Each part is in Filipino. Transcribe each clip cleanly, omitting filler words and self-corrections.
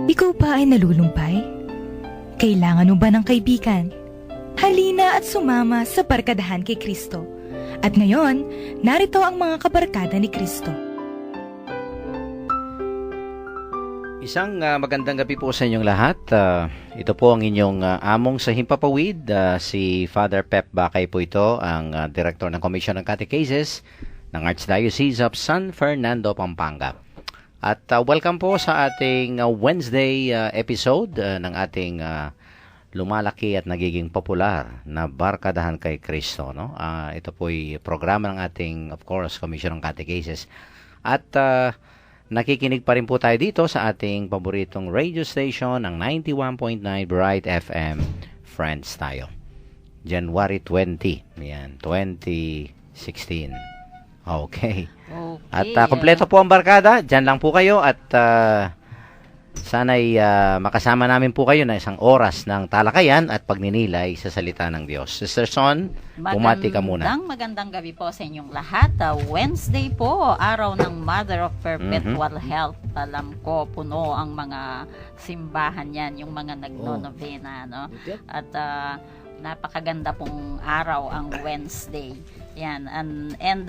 Ikaw ba ay nalulumpay? Kailangan mo ba ng kaibigan? Halina at sumama sa barkadahan kay Kristo. At ngayon, narito ang mga kabarkada ni Kristo. Isang magandang gabi po sa inyong lahat. Ito po ang inyong among sa Himpapawid. Si Father Pep Bakay po ito, ang Director ng Commission ng Catechesis ng Archdiocese of San Fernando, Pampanga. At welcome po sa ating Wednesday episode ng ating lumalaki at nagiging popular na Barkadahan kay Kristo. No? Ito po'y programa ng ating, of course, Commission ng Catechesis. At nakikinig pa rin po tayo dito sa ating paboritong radio station, ang 91.9 Bright FM. Friends tayo. January 20, yan, 2016. Okay. At kompleto po ang barkada. Diyan lang po kayo at sana'y makasama namin po kayo na isang oras ng talakayan at pagninilay sa salita ng Diyos. Sister Son, bumati ka muna. Magandang gabi po sa inyong lahat. Wednesday po, araw ng Mother of Perpetual Health. Alam ko, puno ang mga simbahan yan, yung mga nagno-novena. No? At napakaganda pong araw ang Wednesday. Yan. And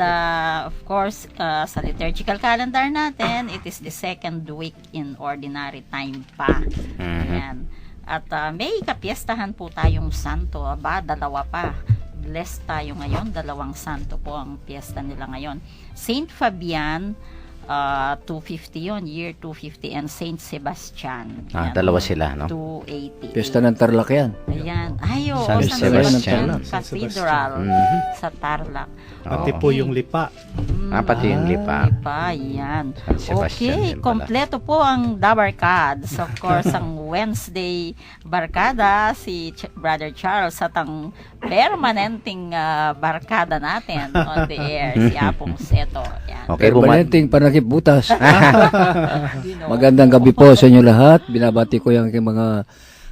of course, sa liturgical calendar natin, it is the second week in ordinary time pa. Yan. At may kapiestahan po tayong santo. Dalawa pa. Blessed tayo ngayon. Dalawang santo po ang piyesta nila ngayon. Saint Fabian, 250 yun, year 250, and Saint Sebastian. Yan, dalawa sila, no? 280. Piyesta ng Tarlac yan. Ayan. Ay, oo, San San Sebastian. Sebastian Cathedral sa Tarlac. Pati po yung lipa. Pati yung lipa. Lipa, yan. San Sebastian Okay, din pala. kompleto po ang The Barkads. Of course, ang Wednesday barkada, si Brother Charles, at ang permanenteng barkada natin on the air, si Apong Seto. Yan. Okay, Permanenteng panakibutas. Magandang gabi po sa inyo lahat. Binabati ko yung aking mga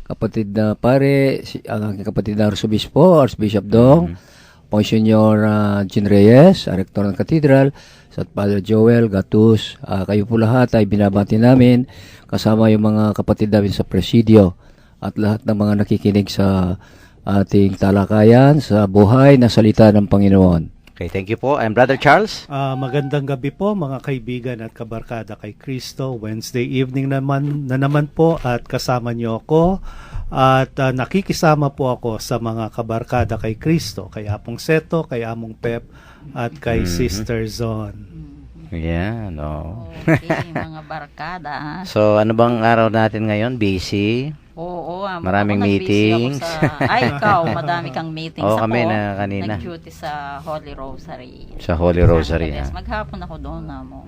kapatid na pare, ang aking kapatid na Archbishop Dong, Monsignor Jean Reyes, Rector ng Cathedral, at Father Joel Gatus. Kayo po lahat ay binabati namin, kasama yung mga kapatid namin sa Presidio at lahat ng mga nakikinig sa ating talakayan sa buhay na salita ng Panginoon. Okay, thank you po. And Brother Charles? Magandang gabi po mga kaibigan at kabarkada kay Kristo. Wednesday evening naman po at kasama niyo ako. At nakikisama po ako sa mga kabarkada kay Kristo, kay Apong Seto, kay Among Pep, at kay Sister Zon. Yan, no. Okay, mga barkada. Ha? So, ano bang araw natin ngayon? Busy? Oo, Maraming ako meetings. Ikaw, madami kang meetings. Oo, Ako, kami na kanina. nag-duty sa Holy Rosary. Sa Holy Rosary, Yes, ha? maghapon ako doon na mo.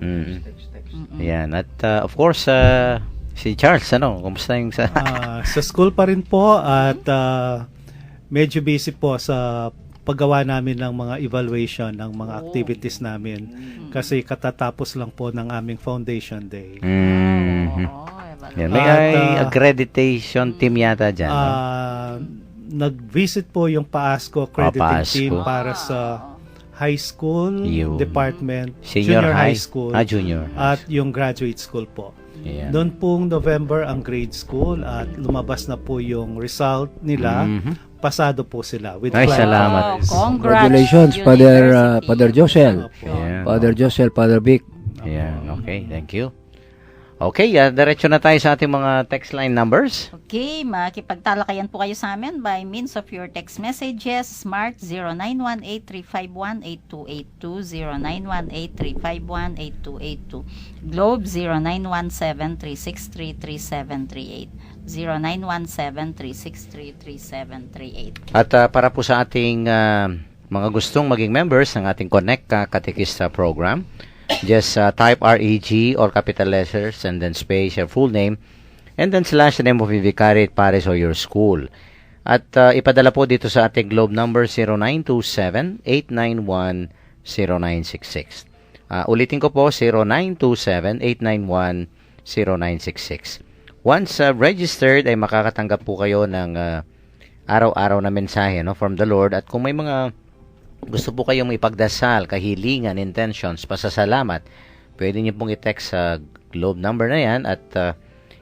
Yan. At of course, si Charles, kumusta yung sa... Sa school pa rin po at medyo busy po sa paggawa namin ng mga evaluation ng mga activities namin kasi katatapos lang po ng aming Foundation Day. Yan. May accreditation team yata dyan. Nag-visit po yung PAASCO accrediting PAASCO. team para sa high school Yun. department, Senior high high. school, Junior. at yung graduate school po. Yan. Noon pong November ang grade school at lumabas na po yung result nila. Pasado po sila with Ay, flying salamat. colors. Congratulations, Father Josel. Yan. Father Josel, Father Vic. Yan. Okay, thank you. Okay, diretso na tayo sa ating mga text line numbers. Okay, makipagtalakayan po kayo sa amin by means of your text messages. Smart 0918-351-8282, 0918-351-8282. Globe 0917-363-3738, 0917-363-3738. At para po sa ating mga gustong maging members ng ating Connect Katekista program, just type REG or capital letters and then space your full name and then slash the name of your vicariate, parish, or your school. At ipadala po dito sa ating Globe number 0927-891-0966. Ulitin ko po, 0927-891-0966. Once registered, ay makakatanggap po kayo ng araw-araw na mensahe from the Lord. At kung may mga gusto po kayong ipagdasal, kahilingan, intentions, pasasalamat, pwede niyo pong i-text sa Globe number na yan at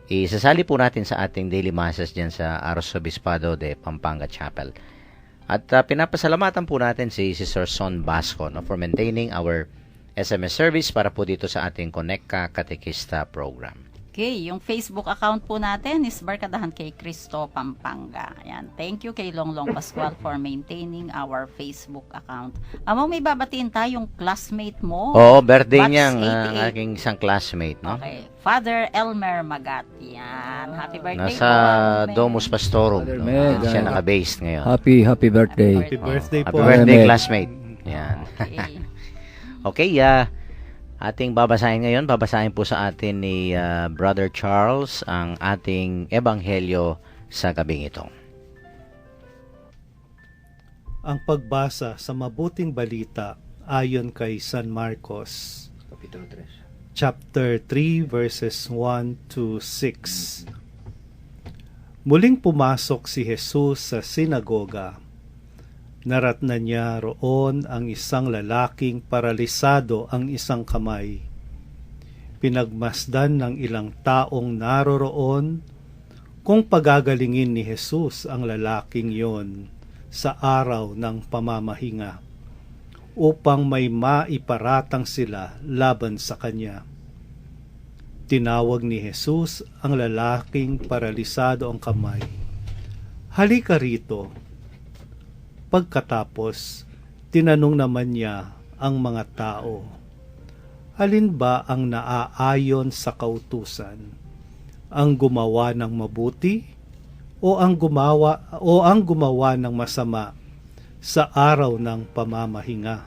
isasali po natin sa ating daily masses dyan sa Arzobispado de Pampanga Chapel. At pinapasalamatan po natin si Sister Son Basco, no, for maintaining our SMS service para po dito sa ating Konekta Katekista program. Okay, yung Facebook account po natin is Barkadahan kay Cristo Pampanga. Ayan. Thank you kay Longlong Pascual for maintaining our Facebook account. Amo, may babatiin tayong classmate mo. Oo, birthday Batch niya ang 88. aking isang classmate, no? Okay. Father Elmer Magat. Yan. Happy birthday Nasa po, Elmer. Domus Pastorum. Father No? Meg, Siya naka-based ngayon. Happy birthday. Happy birthday Happy po. birthday, Meg. classmate. Yan. Okay. Okay, ating babasahin ngayon. Babasahin po sa atin ni Brother Charles ang ating ebanghelyo sa gabing ito. Ang pagbasa sa mabuting balita ayon kay San Marcos, Kapitulo 3. chapter 3 verses 1 to 6. Muling pumasok si Jesus sa sinagoga. Naratnan niya roon ang isang lalaking paralisado ang isang kamay. Pinagmasdan ng ilang taong naroroon kung pagagalingin ni Jesus ang lalaking yon sa araw ng pamamahinga upang may maiparatang sila laban sa kanya. Tinawag ni Jesus ang lalaking paralisado ang kamay. Halika rito. Pagkatapos, tinanong naman niya ang mga tao, alin ba ang naaayon sa kautusan? Ang gumawa ng mabuti o ang gumawa ng masama sa araw ng pamamahinga?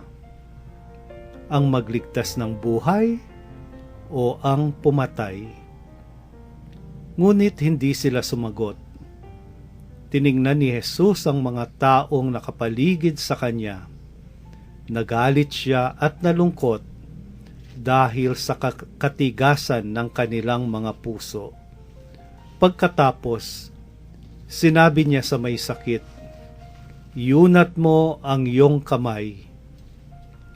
Ang magligtas ng buhay o ang pumatay? Ngunit hindi sila sumagot. Tiningnan ni Jesus ang mga taong nakapaligid sa kanya. Nagalit siya at nalungkot dahil sa katigasan ng kanilang mga puso. Pagkatapos, sinabi niya sa may sakit, "Iunat mo ang iyong kamay."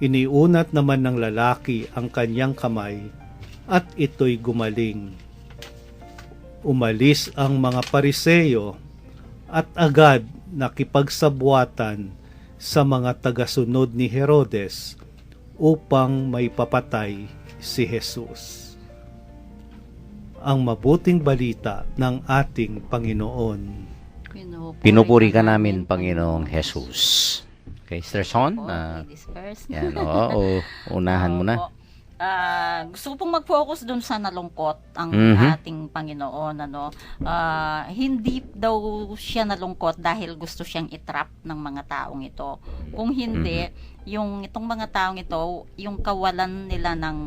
Iniunat naman ng lalaki ang kanyang kamay at ito'y gumaling. Umalis ang mga Pariseyo at agad nakipagsabwatan sa mga tagasunod ni Herodes upang may papatay si Jesus. Ang mabuting balita ng ating Panginoon. Pinupuri ka namin, Panginoong Jesus. Okay, Sister Son, Ladies first. yan, oo, unahan mo na. Opo. Gusto ko pong mag-focus dun sa nalungkot ang ating Panginoon. Hindi daw siya nalungkot dahil gusto siyang itrap ng mga taong ito. Kung hindi, yung itong mga taong ito, yung kawalan nila ng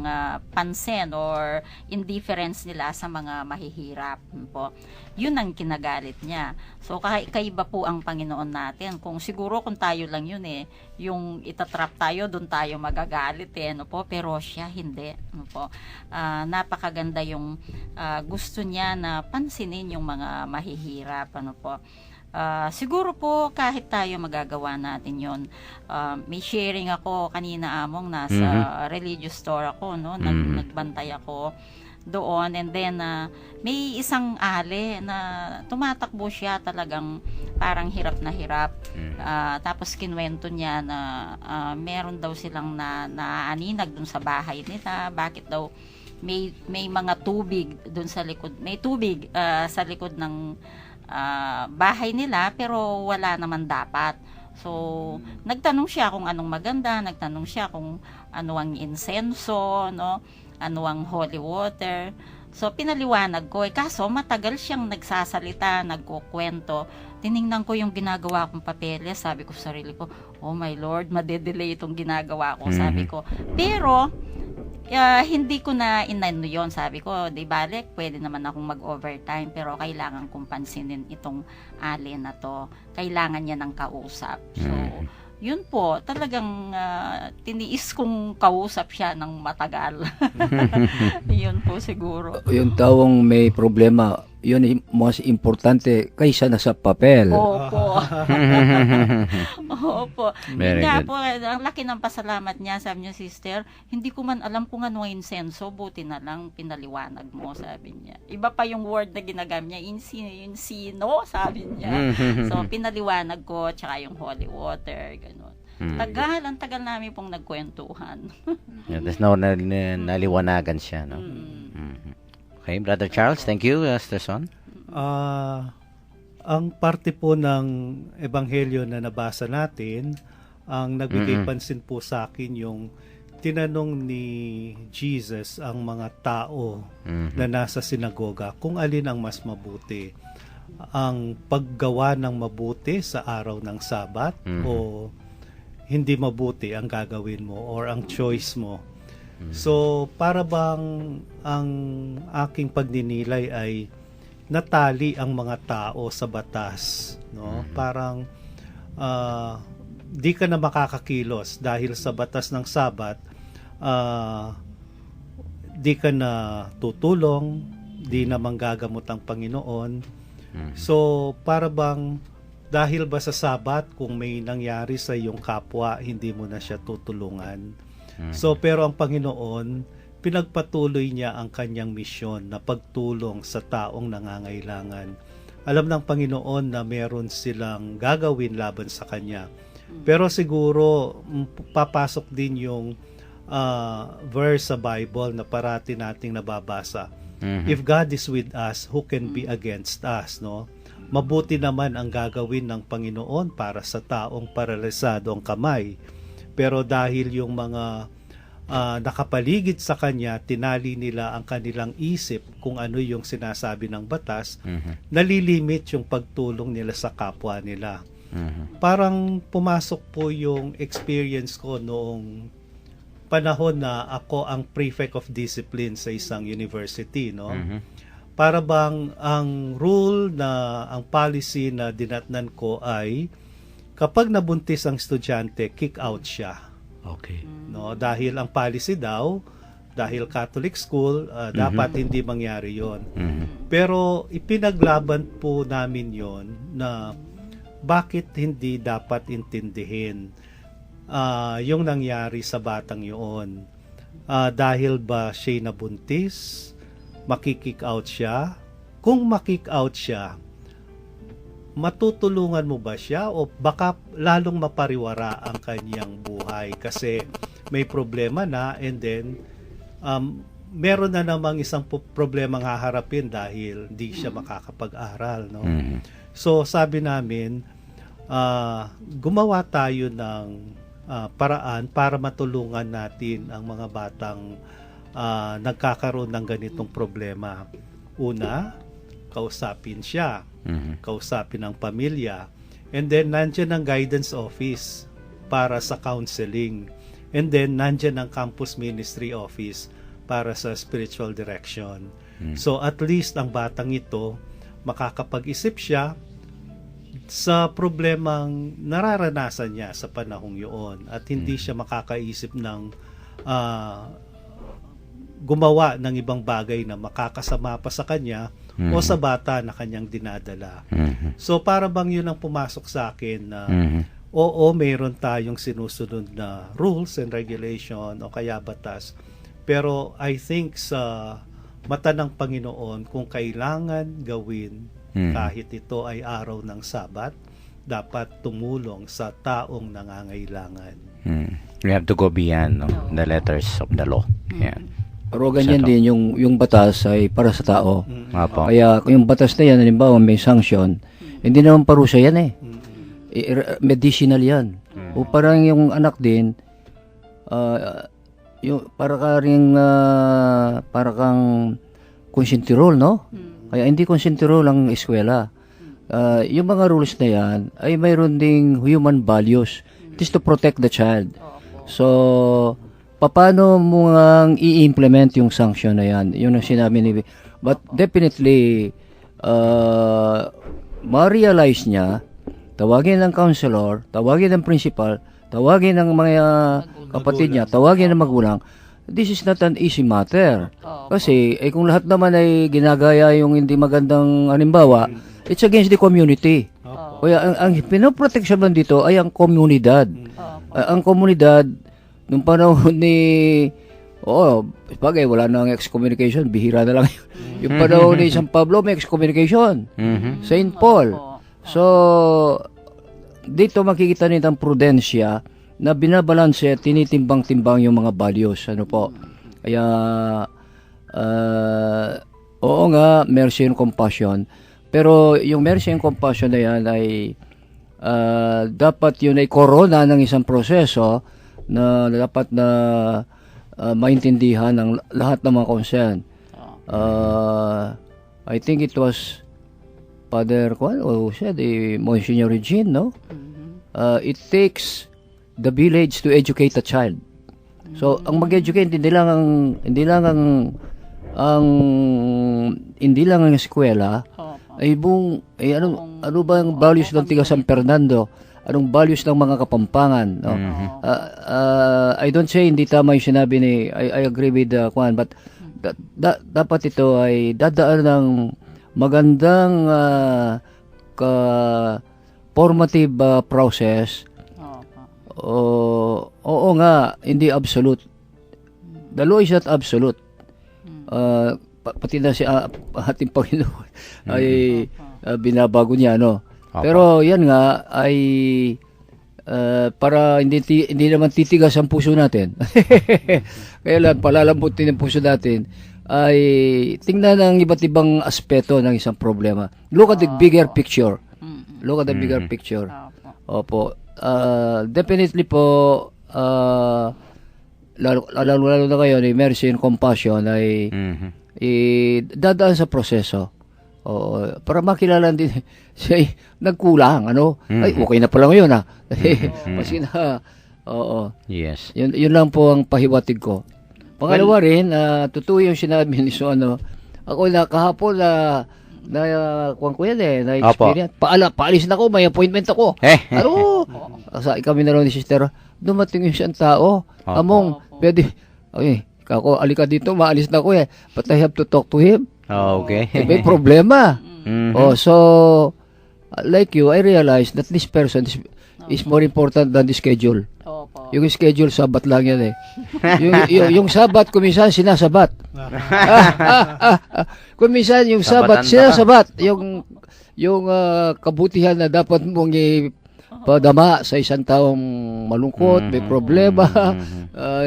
pansin or indifference nila sa mga mahihirap po, yun ang kinagalit niya. So kaiba po ang Panginoon natin. Kung tayo lang yun yung itatrap tayo, doon tayo magagalit po, pero siya hindi po. Napakaganda yung gusto niya na pansinin yung mga mahihirap po. Siguro po kahit tayo magagawa natin yon. May sharing ako kanina, Among, nasa religious store ako, no? Nagbantay ako doon, and then may isang ale na tumatakbo siya, talagang parang hirap na hirap. Tapos kinwento niya na meron daw silang naaninag dun sa bahay nila. Bakit daw may mga tubig dun sa likod, may tubig sa likod ng bahay nila, pero wala naman dapat. So nagtanong siya kung anong maganda, nagtanong siya kung ano ang insenso, no, ano ang holy water. So pinaliwanag ko, kaso matagal siyang nagsasalita, nagkukwento. Tiningnan ko yung ginagawa kong papeles, sabi ko sa sarili ko, oh my Lord, madedelay itong ginagawa ko, sabi ko. Pero hindi ko na inano yun, sabi ko, di balik, pwede naman akong mag-overtime, pero kailangan kong pansinin itong alin na to. Kailangan niya ng kausap. So, yun po, talagang tiniis kong kausap siya ng matagal. Yun po siguro. Yung taong may problema, yun ay mas importante kaysa nasa papel. Opo. Opo. Very Nga good. po, ang laki ng pasalamat niya, sabi niya, sister, hindi ko man alam kung ano ang insenso, buti na lang pinaliwanag mo, sabi niya. Iba pa yung word na ginagamit niya, insino, sabi niya. So, pinaliwanag ko, tsaka yung holy water, gano'n. Ang tagal namin pong nagkwentuhan. Yeah, there's no naliwanagan siya, no? Okay, Brother Charles, thank you, Son. Ang parte po ng ebanghelyo na nabasa natin, ang nagbigay pansin po sa akin yung tinanong ni Jesus ang mga tao na nasa sinagoga kung alin ang mas mabuti. Ang paggawa ng mabuti sa araw ng Sabat o hindi mabuti ang gagawin mo or ang choice mo. So, para bang ang aking pagninilay ay natali ang mga tao sa batas, no? Parang di ka na makakakilos dahil sa batas ng Sabat, di ka na tutulong, di na manggagamot ang Panginoon. So, para bang dahil ba sa Sabat, kung may nangyari sa iyong kapwa, hindi mo na siya tutulungan. So, pero ang Panginoon, pinagpatuloy niya ang kanyang misyon na pagtulong sa taong nangangailangan. Alam ng Panginoon na meron silang gagawin laban sa kanya. Pero siguro, papasok din yung verse sa Bible na parati nating nababasa. If God is with us, who can be against us, no? Mabuti naman ang gagawin ng Panginoon para sa taong paralisado ang kamay. Pero dahil yung mga nakapaligid sa kanya, tinali nila ang kanilang isip kung ano yung sinasabi ng batas, nalilimit yung pagtulong nila sa kapwa nila. Parang pumasok po yung experience ko noong panahon na ako ang prefect of discipline sa isang university, no? Para bang ang rule na, ang policy na dinatnan ko ay kapag nabuntis ang estudyante, kick out siya. Okay. No, dahil ang policy daw, dahil Catholic school, dapat hindi mangyari 'yon. Pero ipinaglaban po namin 'yon na bakit hindi dapat intindihin yung nangyari sa batang 'yon. Dahil ba siya nabuntis, makikick out siya? Kung makick out siya, matutulungan mo ba siya o baka lalong mapariwara ang kanyang buhay kasi may problema na, and then meron na namang isang problemang haharapin dahil di siya makakapag-aral, no? So sabi namin, gumawa tayo ng paraan para matulungan natin ang mga batang nagkakaroon ng ganitong problema. Una, kausapin siya, kausapin ang pamilya, and then nandyan ang guidance office para sa counseling, and then nandyan ang campus ministry office para sa spiritual direction. So at least ang batang ito makakapag-isip siya sa problemang nararanasan niya sa panahong yun at hindi siya makakaisip ng gumawa ng ibang bagay na makakasama pa sa kanya o sa bata na kanyang dinadala. So para bang yun ang pumasok sa akin na oo, mayroon tayong sinusunod na rules and regulation o kaya batas. Pero I think sa mata ng Panginoon, kung kailangan gawin kahit ito ay araw ng Sabat, dapat tumulong sa taong nangangailangan. We have to go beyond, no? The letters of the law. Yeah. Pero ganyan din, yung batas ay para sa tao. Apo. Kaya kung yung batas na yan, halimbawa may sanction, hindi naman parusa yan eh. Medicinal yan. O parang yung anak din, yung, para kang konsentirol, no? Kaya hindi konsentirol ang eskwela. Yung mga rules na yan ay mayroon ding human values. It is to protect the child. So, paano mo nga i-implement yung sanction na yan? Yun ang sinabi ni... But definitely, ma-realize niya, tawagin ng counselor, tawagin ng principal, tawagin ng mga kapatid niya, tawagin ng magulang, this is not an easy matter. Opo. Kasi, kung lahat naman ay ginagaya yung hindi magandang halimbawa, it's against the community. Opo. Kaya, ang pinoproteksyon man dito ay ang komunidad. Opo. Ang komunidad, nung panahon ni, bagay, wala nang excommunication, bihira na lang yun. Yung panahon ni San Pablo, may excommunication. Mhm. Saint Paul. Opo. So, dito makikita nito ang prudensya na binabalanse at tinitimbang-timbang yung mga values. Ano po? Kaya, oo nga, mercy and compassion. Pero yung mercy and compassion na yan ay dapat yun ay korona ng isang proseso na dapat na maintindihan ng lahat ng mga concern. I think it was Father Juan who said, Monsignor Regine, no? It takes the village to educate a child. So, ang mag-educate hindi lang ang eskwela, Opo. ay ano ba ang values ng tiga San Fernando? Anong values ng mga Kapampangan, no? I don't say hindi tama yung sinabi ni I agree with Juan, but dapat ito ay dadaan ng magandang formative process. Oo nga, hindi absolute. The law is not absolute. Pati na si ating Panginoon ay binabago niya, no? Pero yan nga ay para hindi naman titigas ang puso natin. Kaya lang palalambutin ang puso natin ay tingnan ang iba't ibang aspeto ng isang problema. Look at the bigger picture. Look at the bigger picture. Opo. Definitely po lalo na kayo ni mercy and compassion ay dadaan sa proseso. Para makilala din siya nagkulang, ano? Ay, okay na pala ngayon, ha? Kasi na, Yes. Yun lang po ang pahiwatig ko. Pangalawa rin, totoo yung sinabi ni so, ako na kahapon kuwan ko yan na experience. Paalis na ako, may appointment ako. Ano? Kami na rin ni sister, dumating yung siyang tao. Among, pwede, ako, alika dito, maalis na ako but I have to talk to him. Okay. May problema. So, like you, I realized that this person is more important than the schedule. Opo. Yung schedule, sabat lang yan yung sabat, kuminsan, sinasabat. Kuminsan, yung sabat, sinasabat. Yung kabutihan na dapat mong ipadama sa isang taong malungkot, may problema,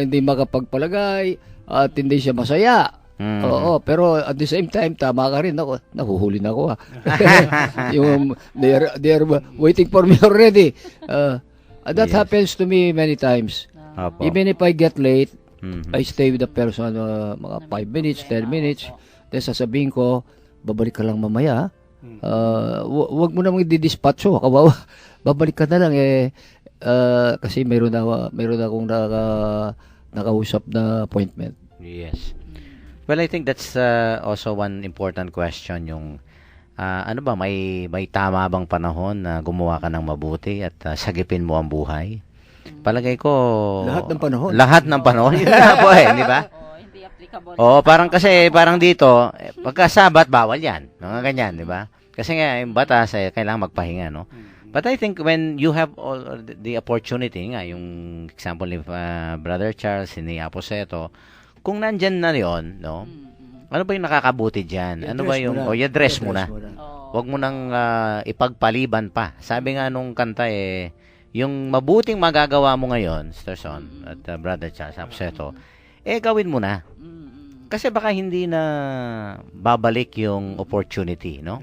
hindi makapagpalagay, at hindi siya masaya. Oo, pero at the same time, tama ka rin ako. Nahuhuli na ako, yung, they are waiting for me already. That happens to me many times. Even if I get late, I stay with the person mga 5 minutes, 10 minutes. Then sasabihin ko, babalik ka lang mamaya. Wag mo namang didispatcho. Kawawa. Babalik ka na lang kasi mayroon akong nakausap na appointment. Yes. Well, I think that's also one important question, yung ano ba, may tama bang panahon na gumawa ka ng mabuti at sagipin mo ang buhay? Palagay ko Lahat ng panahon. Lahat ng panahon. Yun na po hindi ba? Hindi applicable. Parang dito, pagka Sabat, bawal yan. Mga ganyan, di ba? Kasi nga, yung batas, kailangan magpahinga, no? But I think when you have all the opportunity, nga, yung example ni Brother Charles, ni Aposeto, kung nandyan na yon, no? Ano ba yung nakakabuti dyan? Ano ba yung i-address mo na? Huwag mo nang ipagpaliban pa. Sabi nga nung kanta yung mabuting magagawa mo ngayon, Sister Son at Brother Charles Aposeto, gawin mo na. Kasi baka hindi na babalik yung opportunity, no?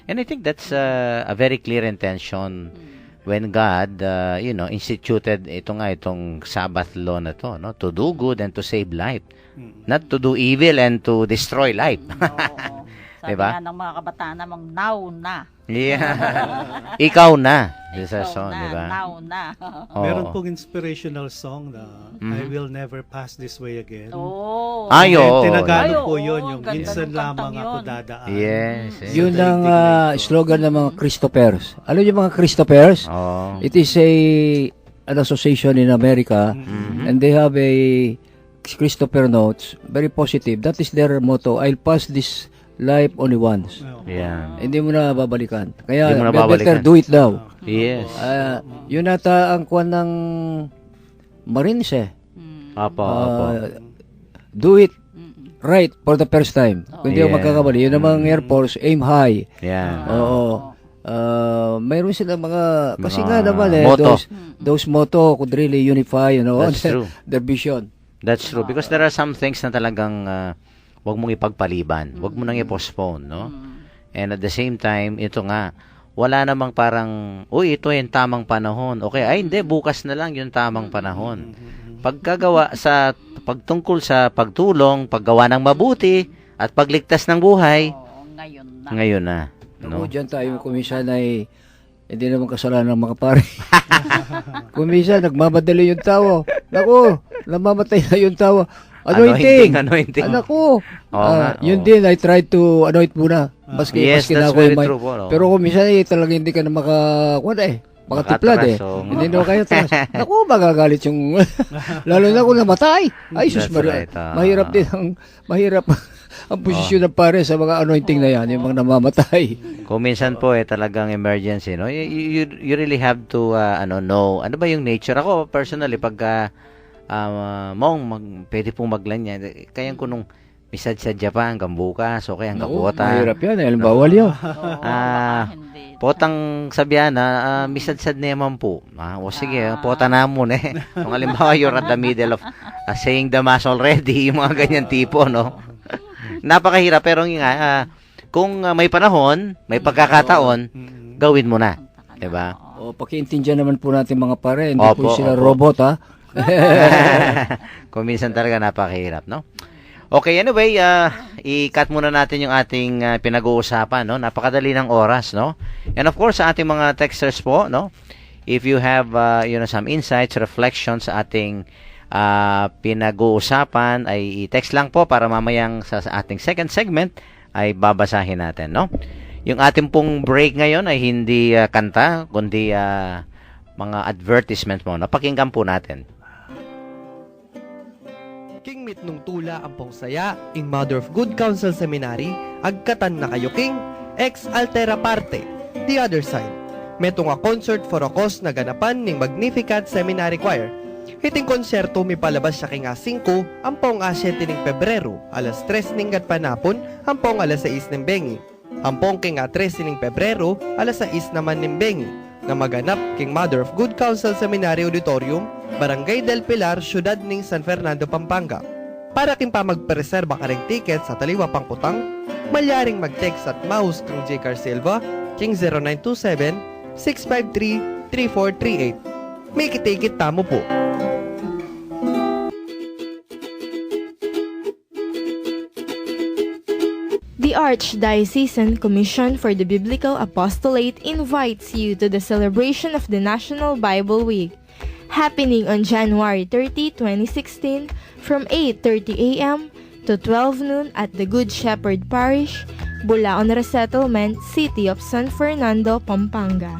And I think that's a very clear intention when God, instituted itong Sabbath law na to, no? To do good and to save life. Not to do evil and to destroy life. Sabi diba? nga ng mga kabataan namang now na. Yeah. Ikaw na. Son, diba? Now na. Meron pong inspirational song na I will never pass this way again. Tinagalog po yun, yung minsan lamang ako dadaan. Yes. Yun ang slogan ng mga Christophers. Alam niyo mga Christophers? It is an association in America and they have a Christopher notes, very positive. That is their motto. I'll pass this life only once. Yeah. Hindi mo na babalikan. Kaya, Hindi mo na better babalikan. do it now. Yes. Yun ata ang kwan ng Marines eh. Opo, opo. Do it right for the first time. Kung hindi Yeah. ako magkakamali. Yun namang Air Force, aim high. Yeah. Oo. Mayroon sila mga, kasi Mga nga naman motto. those motto could really unify, That's true. their vision. That's true. Because there are some things na talagang wag mong ipagpaliban. Wag mo nang i-postpone, no? And at the same time, ito nga, wala namang parang, uy, ito yung tamang panahon. Okay, ay hindi, bukas na lang yung tamang panahon. Pagkagawa sa, pagtungkol sa pagtulong, paggawa ng mabuti, at pagligtas ng buhay, Ngayon na. ngayon na. No? No? Diyan tayo kuminsan ay hindi naman kasalanan ng mga pare. Kuminsan nagmamadali yung tao. Naku, namamatay na yung tao. Anointing. Anointing. Anak ko. Oo nga, Yun oo. din, I tried to anoint muna. Maski, Yes, maski that's na ako very yung true po, no? Pero kung minsan talagang hindi ka na makatiplad eh. Makatras, oo. Hindi na kayo atras. Naku, magagalit yung, lalo na kung namatay. Ay, sus, That's right, mahirap din mahirap ang posisyon ng pare sa mga anointing na yan, yung mga namamatay. Kung minsan po talagang emergency, no? You really have to know ano ba yung nature. Ako personally pagka pwede pong maglanyan. Kaya ko nung misad-sadya pa hanggang bukas, okay, hanggang Naku, buta. mahirap yan. Alam, bawal yun. Hindi. Potang sabihan na misad-sad na yaman po. O sige, pota na muna eh. Kung halimbawa you're at the middle of saying the mass already, yung mga ganyan tipo, no? Napakahirap, pero nga, kung may panahon, may pagkakataon, gawin mo na. Diba? O, pakiintindihan naman po natin mga pare. Hindi Opo, po sila opo. robot, ha? Kung minsan talaga napakahirap, no? Okay, anyway, i-cut muna natin yung ating pinag-uusapan, no? Napakadali ng oras, no? And of course, sa ating mga texters po, no? If you have, some insights, reflections sa ating pinag-uusapan, ay i-text lang po para mamayang sa ating second segment ay babasahin natin, no? Yung ating pong break ngayon ay hindi kanta, kundi mga advertisement mo. Napakinggan po natin. King mit nung tula ang pong saya, ing Mother of Good Counsel Seminary, agkatan na kayo king, ex altera parte, the other side. Metong a concert for a cause na ganapan ning Magnificat Seminary Choir. Hiting konserto mi palabas siya king 5, ampong 7 ning Pebrero, alas 3 ning panapon, ampong alas 6 ning bengi. Ampong king 3 ning Pebrero, alas 6 naman ning bengi, na maganap king Mother of Good Counsel Seminary Auditorium, Barangay del Pilar, Syudad ning San Fernando, Pampanga. Para king pa magpreserba ka ring ticket sa taliwa pang putang, malyaring mag-text at mouse kang J. Car Silva, king 0927-653-3438. May kitikit tamo po. The Archdiocesan Commission for the Biblical Apostolate invites you to the celebration of the National Bible Week, happening on January 30, 2016 from 8:30 a.m. to 12 noon at the Good Shepherd Parish, Bulaon Resettlement, City of San Fernando, Pampanga.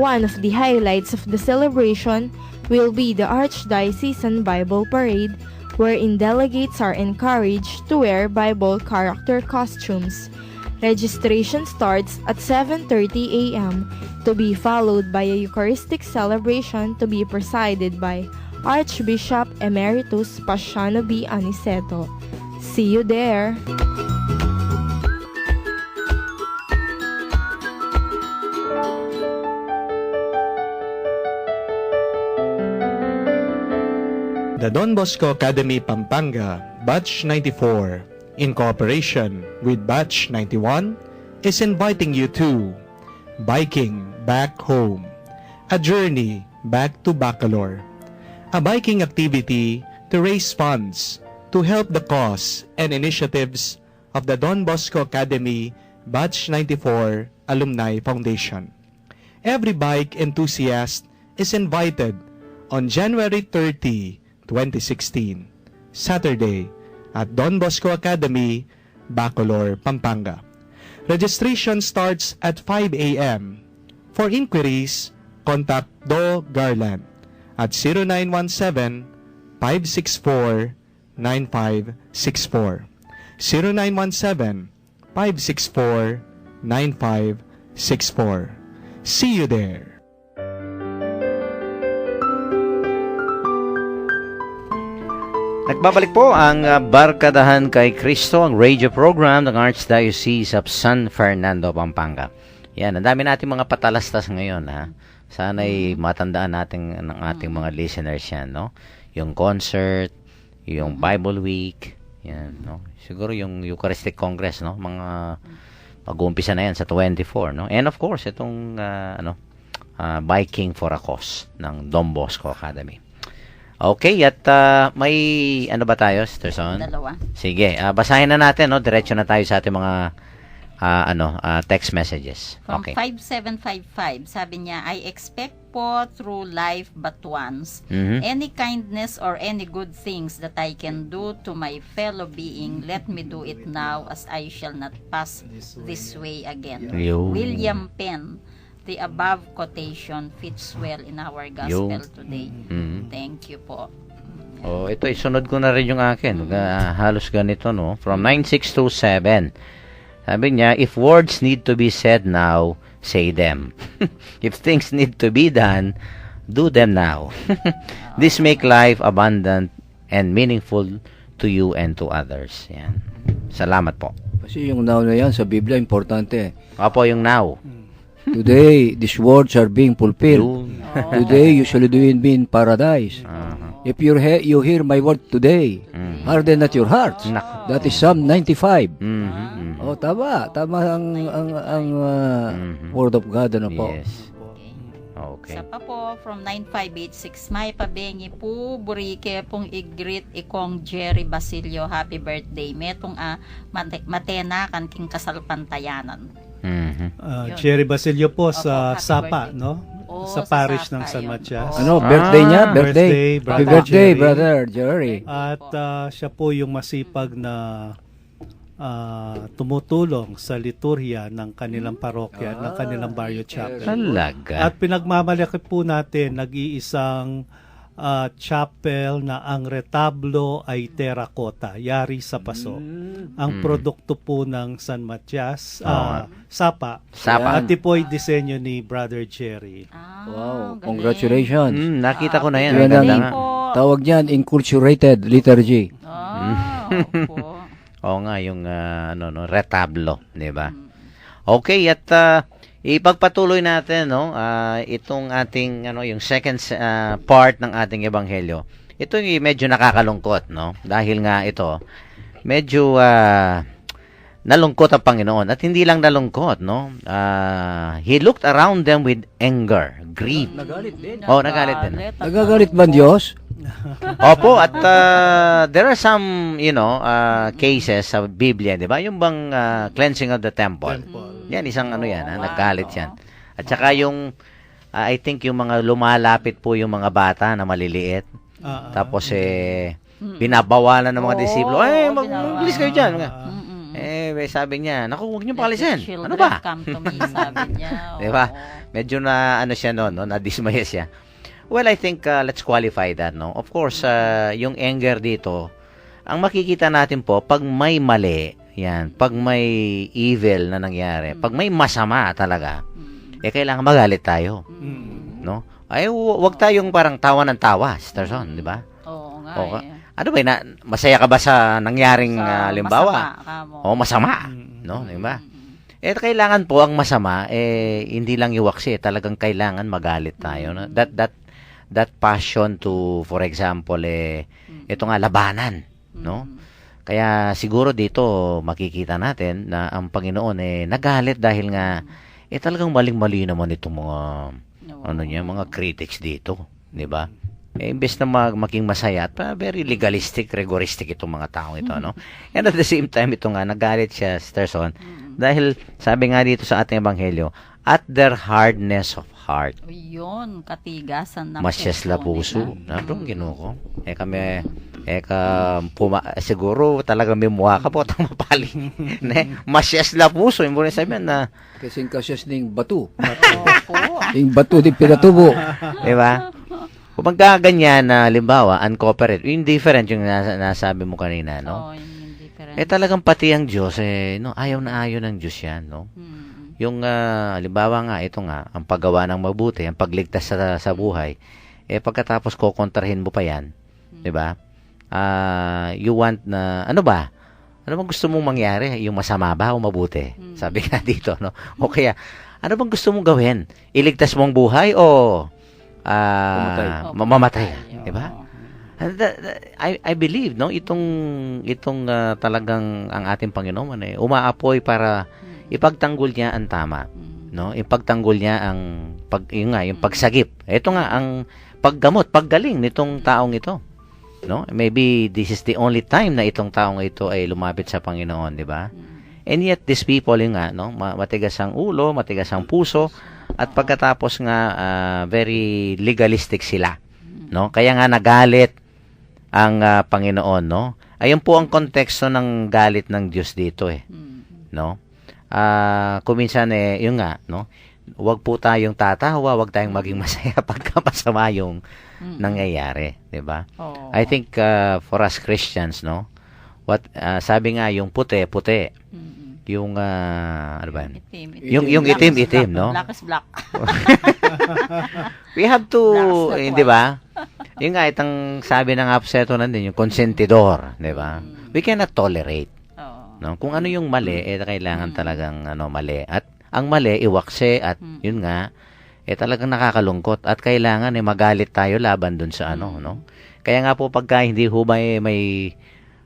One of the highlights of the celebration will be the Archdiocesan Bible Parade, wherein delegates are encouraged to wear Bible character costumes. Registration starts at 7:30 a.m. to be followed by a Eucharistic celebration to be presided by Archbishop Emeritus Pasiano B. Aniceto. See you there! The Don Bosco Academy Pampanga, Batch 94, in cooperation with Batch 91, is inviting you to Biking Back Home, a journey back to Bacolor, a biking activity to raise funds to help the cause and initiatives of the Don Bosco Academy Batch 94 Alumni Foundation. Every bike enthusiast is invited on January 30, 2016, Saturday, at Don Bosco Academy, Bacolor, Pampanga. Registration starts at 5 a.m. For inquiries, contact Do Garland at 0917-564-9 9564. 0917-564-9564. See you there. Nagbabalik po ang Barkadahan kay Kristo, ang radio program ng Archdiocese of San Fernando, Pampanga. Yan, ang dami nating mga patalastas ngayon, ha. Sana'y matandaan natin ng ating mga listeners yan, no? Yung concert, yung Bible Week, yan, no? Siguro yung Eucharistic Congress, no? Mga mag-uumpisa na yan sa 24, no? And of course, itong Biking for a Cause ng Don Bosco Academy. Okay, at may ano ba tayo, Sister Son? Dalawa. Sige, basahin na natin, no? Diretso na tayo sa ating mga text messages. From Okay. 5755, sabi niya, I expect po through life but once, Mhm. any kindness or any good things that I can do to my fellow being, let me do it now as I shall not pass this way again. Yun. William Penn. The above quotation fits well in our gospel today. Mhm. Thank you po. Oh, ito isunod ko na rin yung akin. Halos ganito, no? From 9627. Sabi niya, if words need to be said now, say them. If things need to be done, do them now. This make life abundant and meaningful to you and to others. Yan. Salamat po. Kasi yung now na yan sa Biblia, importante. Opo, yung now. Today, these words are being fulfilled. Yun. Today, you shall do in me in paradise. If you hear my word today, harden not your hearts. Nak- That is Psalm 95. Mhm. Oh, tama. Tama ang word of God, ano po. Yes. Okay. Isa pa po, from 9586, may pabengi po, burike pong igrit ikong Jerry Basilio, happy birthday. Metong matena kan king kasalpantayanan. Mhm. Yun. Jerry Basilio po sa Opo, happy Sapa, birthday. no? Oo, sa sa parish Sapa ng San yun. Matias. Oo. Ano, birthday niya? Birthday. Birthday, Happy Brother birthday, Jerry. brother Jerry. At siya po yung masipag na tumutulong sa liturhiya ng kanilang parokya, ng kanilang barrio chapel. Talaga. At pinagmamalaki po natin, nag-iisang chapel na ang retablo ay terracotta, yari sa paso. Ang produkto po ng San Matias, Sapa. Sapa. At ito po ay disenyo ni Brother Jerry. Wow, Galing. congratulations. Nakita ko na yan. Yan Ang ang ganda Galing nga. po. tawag niyan, inculturated liturgy. Opo. Oo nga, yung retablo, di ba? Okay, at ipagpatuloy natin, no, itong ating, yung second part ng ating ebanghelyo. Ito yung medyo nakakalungkot, no? Dahil nga ito, medyo nalungkot ang Panginoon. At hindi lang nalungkot, no? He looked around them with anger, grief. Nagalit din. Oh, nagalit din. Nagagalit ba ang Diyos? Opo, at there are some, cases sa Biblia, di ba? Yung bang cleansing of the temple. Yan, isang naggalit yan. At saka yung, I think yung mga lumalapit po yung mga bata na maliliit. Tapos, binabawalan ng mga disipulo. Mag-bilis kayo dyan. Sabi niya, naku, huwag niyo pakalisin. Ano ba? Come to me, sabi niya. Di ba? Medyo na, siya noon, no? Na-dismaya siya. Well, I think let's qualify that, no? Of course, yung anger dito, ang makikita natin po, pag may mali, yan, pag may evil na nangyari, pag may masama talaga, kailangan magalit tayo, no? Ay, wag tayong parang tawa ng tawa, Sister Son, di ba? Oo nga. Okay. Ano ba, masaya ka ba sa nangyaring limbawa? O masama, no? Di ba? Kailangan po ang masama, hindi lang iwaksi, talagang kailangan magalit tayo, no? That passion to, for example, ito nga, labanan, no? Kaya siguro dito makikita natin na ang Panginoon nagalit dahil nga talagang maling-mali naman itong mga mga critics dito, 'di ba? Imbes na maging masaya at very legalistic, rigoristic itong mga taong ito, no? And at the same time ito nga nagalit siya, Sister Son, dahil sabi nga dito sa ating ebanghelyo, at their hardness of heart. Yun, katigasan ng Masyas la puso. Nandun, Ginoo ko. Siguro talagang may mukha ka po at mapaling. Masyas la puso. Yung muna sabihin na, Kasing kasyas ning batu. Opo. Yung batu di pinatubo. di ba? Kung ganyan na, halimbawa, uncooperative, yung different yung nasabi mo kanina, no? Oo, yun yung difference. Talagang pati ang Diyos, no? Ayaw na ayaw ng Diyos yan, no? Yung, halimbawa nga, ito nga, ang paggawa ng mabuti, ang pagligtas sa buhay, pagkatapos kukontrahin mo pa yan, di ba? You want na, ano ba? Ano bang gusto mong mangyari? Yung masama ba o mabuti? Sabi nga dito, no? O kaya, ano bang gusto mong gawin? Iligtas mong buhay o mamamatay? Di ba? I believe, no? Itong talagang ang ating Panginoon, umaapoy para ipagtanggol niya ang tama, no? Ipagtanggol niya ang yung pagsagip. Ito nga ang paggamot, paggaling nitong taong ito. No? Maybe this is the only time na itong taong ito ay lumapit sa Panginoon, di ba? And yet these people yung nga, no, matigas ang ulo, matigas ang puso, at pagkatapos nga very legalistic sila, no? Kaya nga nagalit ang Panginoon, no? Ayun po ang konteksto ng galit ng Diyos dito, no? Kuminsan yung nga, no? Huwag po tayong tatawa, huwag tayong maging masaya pagka masama yung nangyayari, 'di ba? I think for us Christians, no, what sabi nga yung puti, yung ano ba? Yung itim, no? Black is black. We have to, Black is di ba? Yung nga itang sabi ng apseto nandun, yung consentidor, di ba? We cannot tolerate, no? Kung ano yung mali, kailangan talagang mali. At ang mali, iwakse, at yun nga, talagang nakakalungkot. At kailangan magalit tayo laban dun sa no? Kaya nga po pagka hindi ho may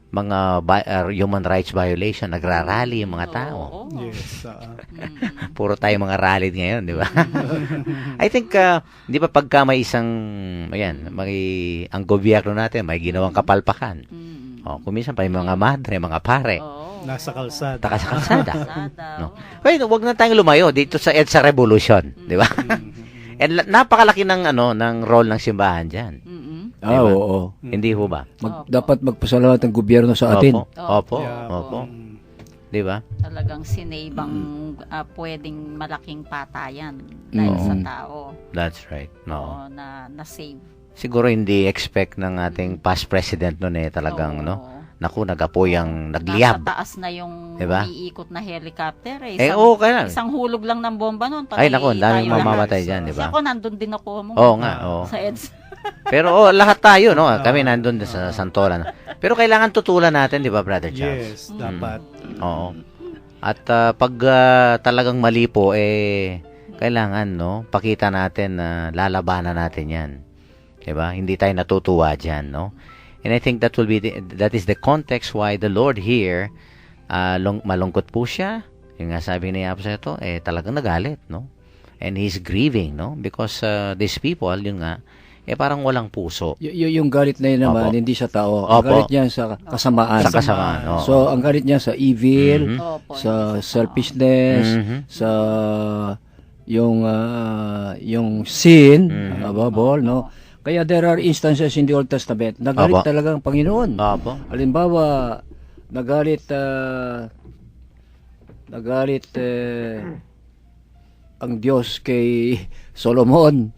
mga human rights violation, nagrarally yung mga tao. Yes. Puro tayo mga rally ngayon, di ba? I think, di ba pagka may isang, ang gobyerno natin, may ginawang kapalpakan. Kuminsan pa yung mga madre, mga pare. Nasa kalsada. Sa kalsada. No? Well, wag na tayong lumayo dito sa EDSA Revolution, di ba? And napakalaki ng role ng simbahan diyan. Diba? Oo. Hindi ho ba? Dapat magpasalamat ang gobyerno sa atin. Opo. Di ba? Talagang sinabang pwedeng malaking patayan dahil sa tao. That's right. No. Oo, na-save. Siguro hindi expect ng ating past president noon talagang naku, nag-apoy ang nagliyab. Nasa taas na yung diba? Iikot na helicopter. Kaya. Isang hulog lang ng bomba noon. Ay, naku, ang daming mamamatay dyan, di ba? Kasi ako, nandun din ako. Sa EDS. Pero lahat tayo, no? Kami nandun sa Santolan. Pero kailangan tutulan natin, di ba, Brother Charles? Yes, dapat. Oo. At pag talagang mali po, kailangan, no? Pakita natin na lalabanan natin yan. Di ba? Hindi tayo natutuwa dyan, no? And I think that is the context why the Lord here, malungkot po siya. Yung nga sabi ni Apostol talagang nagalit, no? And he's grieving, no? Because these people, yung nga, parang walang puso. Yung galit na yun naman, hindi sa tao. Ang galit niya sa kasamaan. Sa kasamaan, oo. So, ang galit niya sa evil, sa selfishness, sa yung sin, above all, no? Kaya there are instances in the Old Testament, nagalit talaga ang Panginoon. Halimbawa, nagalit ang Diyos kay Solomon.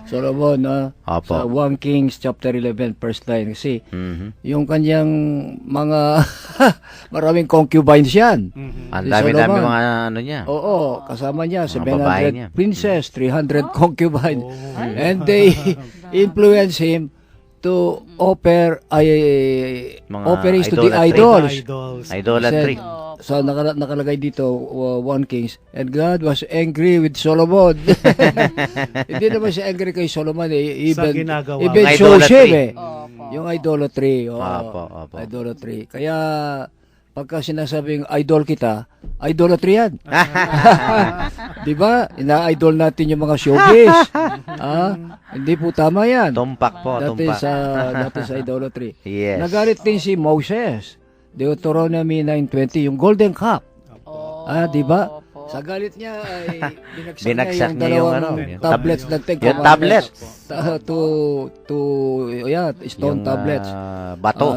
Solomon, sa 1 Kings chapter 11 verse 9, kasi yung kanyang mga maraming concubines yan. Ang dami-dami mga niya. Oo, kasama niya, babae 700 niya. princess, 300 concubines. And they influence him to offer offerings to the idols. Idolatry. So nakalagay dito 1 Kings, and God was angry with Solomon. Hindi naman siya angry kay Solomon, even shows him yung idolatry. Idolatry. Kaya pagka sinasabing idol kita, idolatry yan. Di ba? Ina-idol natin yung mga showbiz. Hindi po tama yan. Tumpak po, tumpak. Dati sa idolatry. Yes. Nagalit din si Moses. Deuteronomy 9:20, yung golden cup. Di ba? Sa galit niya ay binagsak niya yung dalawang tablets ng Ten Yung Commandments. tablet. Stone tablets. Bato.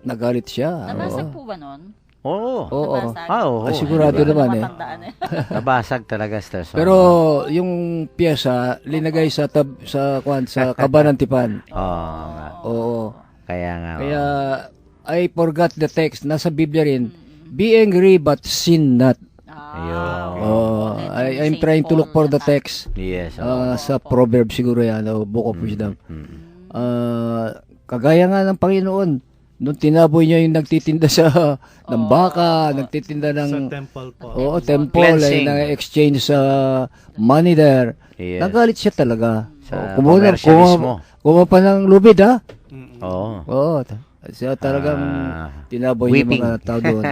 Nagalit siya. Nabasa po ba nun? Oo. Oo. Nabasag. Oo. Sigurado Hindi ko naman eh. matandaan eh. Nabasag talaga, Sir Son. Pero yung piyesa linagay sa kaba ng tipan. Oo nga. Oo. Kaya nga. Kaya I forgot the text. Nasa Biblia rin. Be angry but sin not. Ayun. Oh, Medyo I'm Saint trying to Paul look for the yata. text. Yes. Sa Proverbs siguro yan, o Book of Wisdom. Mm. Kagaya nga ng Panginoon, nung tinaboy niya yung nagtitinda ng baka, nagtitinda Sa ng temple po. temple, Cleansing. na-exchange sa money there. Yes. Nagalit siya talaga. Sa Kumuha commercialismo. pa ng lubid, ha? Mm-mm. Oo. Oo. Siya talagang tinaboy yung Weeping. mga tao doon.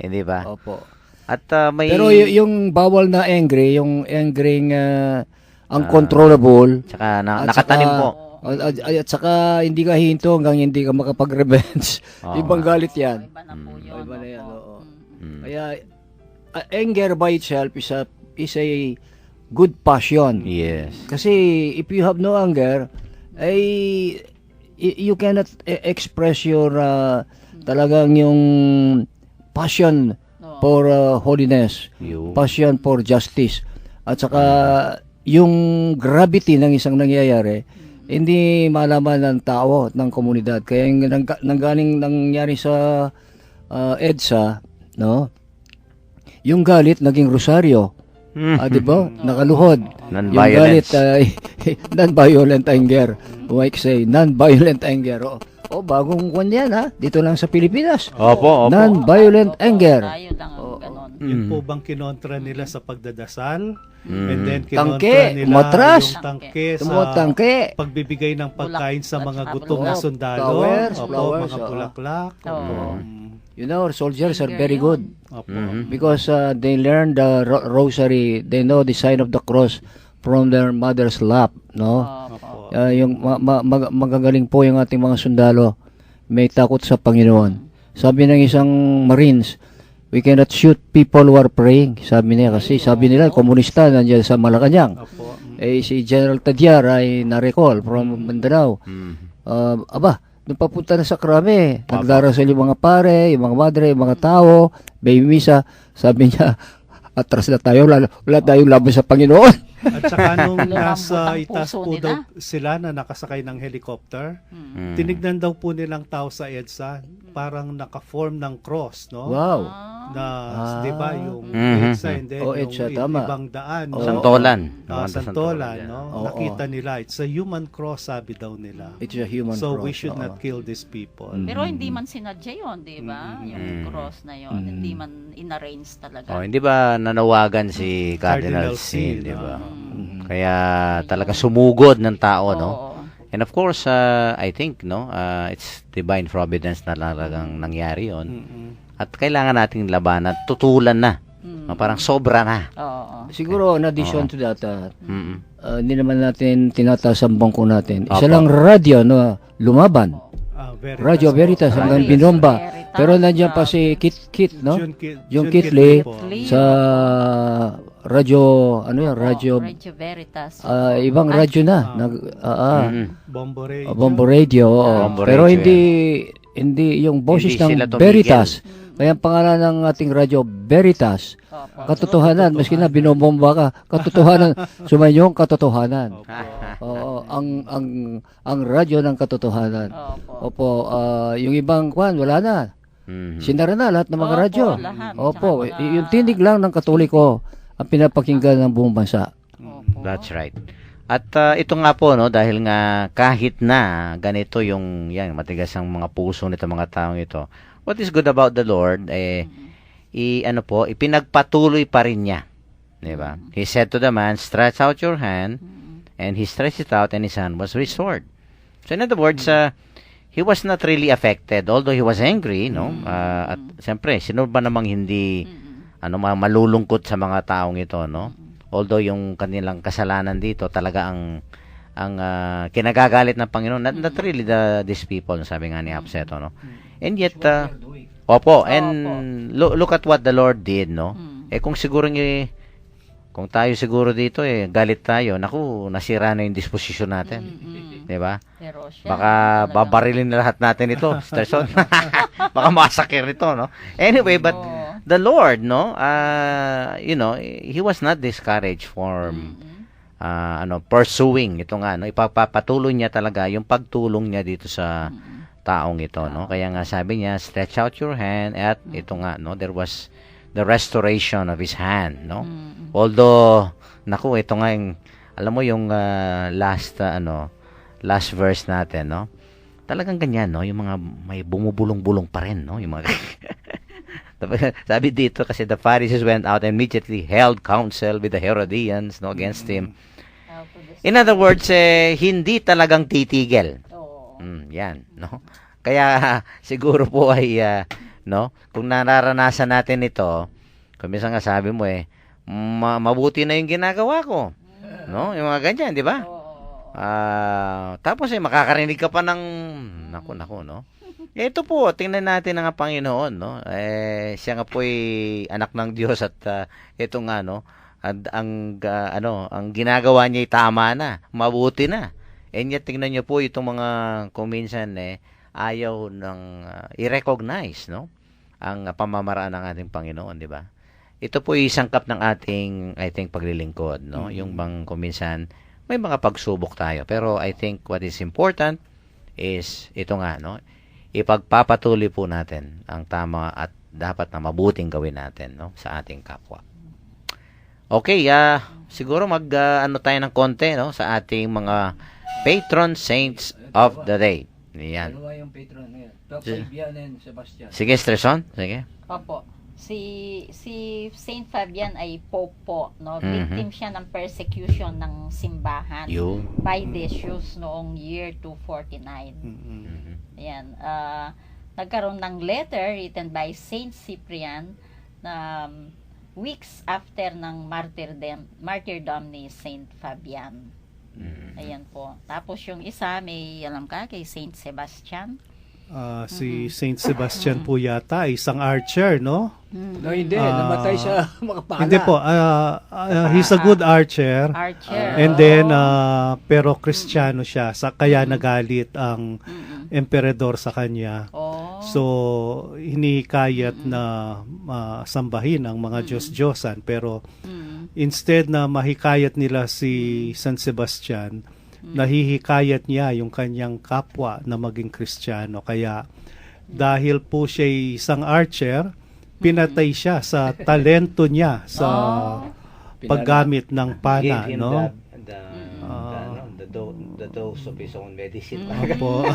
Hindi ba? Opo. At may... Pero yung bawal na angry, yung angry uncontrollable, Tsaka at nakatanim saka- po. at saka hindi ka hinto hanggang hindi ka makapag-revenge. Oo. Ibang galit yan. Iba na po yun. Iba na yan, opo. oo. Mm. Kaya anger by itself is a good passion. Yes. Kasi if you have no anger, ay you cannot express your talagang yung passion Oo. for holiness, Yun. passion for justice. At saka yung gravity ng isang nangyayari, hindi malaman ng tao, ng komunidad. Kaya yung nangyari sa EDSA, no? Yung galit naging rosaryo. Di ba? Nakaluhod. Yung galit Non-violence. ay non-violent anger. Like say, non-violent anger. Bagong kwan yan, ha? Dito lang sa Pilipinas. Opo. Non-violent Opo, anger. Tayo lang ang ganon. Yun po bang kinontra nila sa pagdadasal? Mm. And then Tangke, kinontra nila matras. yung tangke sa Tumutangke. pagbibigay ng pagkain sa mga gutom na Oo, sundalo. flowers, Opo, flowers, mga oo. bulaklak. Oo. You know, our soldiers are very good. Opo. Because they learn the rosary, they know the sign of the cross from their mother's lap, no? Opo. Yung magagaling po yung ating mga sundalo, may takot sa Panginoon. Sabi ng isang Marines, we cannot shoot people who are praying. Sabi niya kasi, sabi nila, komunista nandiyan sa Malacanang. Opo. Si General Tadyar ay na-recall from Mindanao. Nung papunta na sa Krame, nagdarasal yung mga pare, yung mga madre, yung mga tao, baby misa, sabi niya, atras na tayo, wala tayong laban sa Panginoon. At saka nung Lumambot nasa ang itaas puso po nila. daw sila na nakasakay ng helicopter, Mm. tinignan daw po nilang tao sa EDSA, parang naka-form ng cross, no? Wow. Na, di ba, yung Mhm. EDSA and then Oh, yung EDSA, tama. ibang daan. no? Santolan. Santolan, no? Oo. Nakita nila, it's a human cross, sabi daw nila. It's a human So cross. we should oo. not kill these people. Pero hindi man sinadya yun, di ba? Yung cross na yun. Hindi man inarrange talaga. Hindi ba nanawagan si Cardinal Cardinal Sin, Sin, di ba? Mm. Kaya talaga sumugod ng tao, no? Oo. And of course, I think, no, it's divine providence na talagang nangyari yon. Mm-mm. At kailangan nating labanan, tutulan na. Mm. No, parang sobra na. Oo. Siguro, in addition to that, Mm-mm. hindi naman natin tinataas ang bangko natin. Isa Opo. lang radyo, no, lumaban. Veritas Radyo po. Veritas hanggang Veritas. binomba. Veritas. Pero nandiyan pa si Kit, no? June Kitley Kitley po. sa radyo, radyo, Radio Veritas. ibang radyo na. Mm-mm. Bombo Radio. Bombo Radio, oo. Bombo Pero Radio, hindi yung boses Hindi sila ng tumigil. Veritas. Kaya ang pangalan ng ating radyo, Veritas. Opo. Katotohanan, maski na binobomba ka, katotohanan, sumayon katotohanan. Oo, ang radyo ng katotohanan. Opo. Opo, yung ibang kwan, wala na. Mhm. Sinara na lahat ng mga Opo, radyo. lahat. Opo, Tsaka mga- yung tinig lang ng Katoliko ang pinapakinggan ng buong bansa. Opo. That's right. At ito nga po, no, dahil nga kahit na ganito yung matigas ang mga puso nito mga taong ito, what is good about the Lord, ipinagpatuloy pa rin niya. Diba? He said to the man, stretch out your hand, and he stretched it out, and his hand was restored. So in other words, he was not really affected, although he was angry, no? At siyempre, sino ba namang hindi malulungkot sa mga taong ito, no? Although yung kanilang kasalanan dito talaga ang kinagagalit ng Panginoon, not really these people, sabi nga ni Abseto, no? And yet, look at what the Lord did, no? Kung siguro Kung tayo siguro dito galit tayo, naku, nasira na yung disposisyon natin. Mm-mm. 'Di ba? Pero siya, Baka talagang- babarilin na lahat natin ito, Sister Son. Baka masakir ito, no? Anyway, but Oo. the Lord, no, He was not discouraged from pursuing ito nga, no? Ipapatuloy niya talaga yung pagtulong niya dito sa taong ito, no? Kaya nga sabi niya, stretch out your hand, at ito nga, no, there was the restoration of his hand, no? Although, naku, ito nga yung, alam mo yung last verse natin, no? Talagang ganyan, no? Yung mga may bumubulong-bulong pa rin, no? Yung mga sabi dito kasi the Pharisees went out and immediately held counsel with the Herodians, no, against him. How to dis- In other words, hindi talagang titigil. Oo. Yan, no? Kaya siguro po ay no, kung nararanasan natin ito, kung minsan nga sabi mo mabuti na yung ginagawa ko. No? Yung mga ganyan, di ba? Oo. Tapos makakarinig ka pa ng naku, no? Ito po, tingnan natin ang Panginoon, no? Siya nga po ay anak ng Diyos, at ito nga, no, ang ginagawa niya ay tama na, mabuti na. And yet, tingnan niyo po itong mga kuminsan ayaw ng i-recognize, no, ang pamamaraan ng ating Panginoon, di ba? Ito po ay sangkap ng ating, I think, paglilingkod, no? Yung bang kuminsan may mga pagsubok tayo, pero I think what is important is ito nga, no, ipagpapatuloy po natin ang tama at dapat na mabuting gawin natin, no, sa ating kapwa. Okay, siguro tayo ng konti, no, sa ating mga patron saints of the day. Yan. Ano ba yung patron na yan? Fabian and Sebastian. Sige, Stresson. Sige. Opo. Si Saint Fabian ay pope po, no? Mhm. Victim siya ng persecution ng simbahan Yun. by Decius noong year 249. Ayan. Nagkaroon ng letter written by Saint Cyprian na weeks after ng martyrdom ni Saint Fabian. Ayan po. Tapos yung isa, may alam ka, kay Saint Sebastian. Si Saint Sebastian po yata, isang archer, no? No, hindi. Namatay sa mga pala. Hindi po. He's a good archer. Archer. And then, pero Kristiyano siya. Kaya nagalit ang emperador sa kanya. Oh. So, hinikayat na sambahin ang mga Diyos-Diyosan. Pero instead na mahikayat nila si San Sebastian, nahihikayat niya yung kanyang kapwa na maging Kristiyano. Kaya dahil po siya isang archer, pinatay siya sa talento niya sa paggamit ng pana, no? The dose of his own medicine. Opo.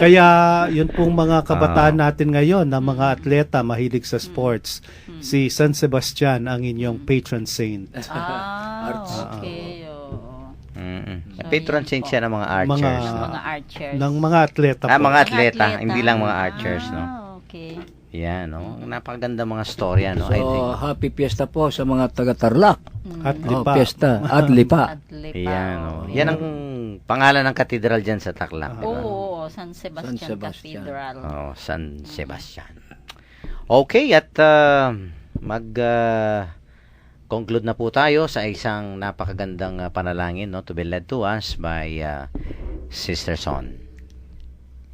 Kaya yun pong mga kabataan natin ngayon na mga atleta mahilig sa sports. Si San Sebastian ang inyong patron saint. Okay. Oo. Patron saint siya ng mga archers, no? Mga archers. Ng mga atleta po. Mga atleta, hindi lang mga archers, no? Okay. Yan, no? Napakaganda mga storya, no? I think. So, happy fiesta po sa mga taga-Tarlac. At Oh, lipa. fiesta at lipa. At Lipa. Yan, no? Yan ang pangalan ng katedral dyan sa Tacloc, di ba? Oo, San Sebastian, San Sebastian. Cathedral. San Sebastian. Okay, at conclude na po tayo sa isang napakagandang panalangin, no, to be led to us by Sister Son.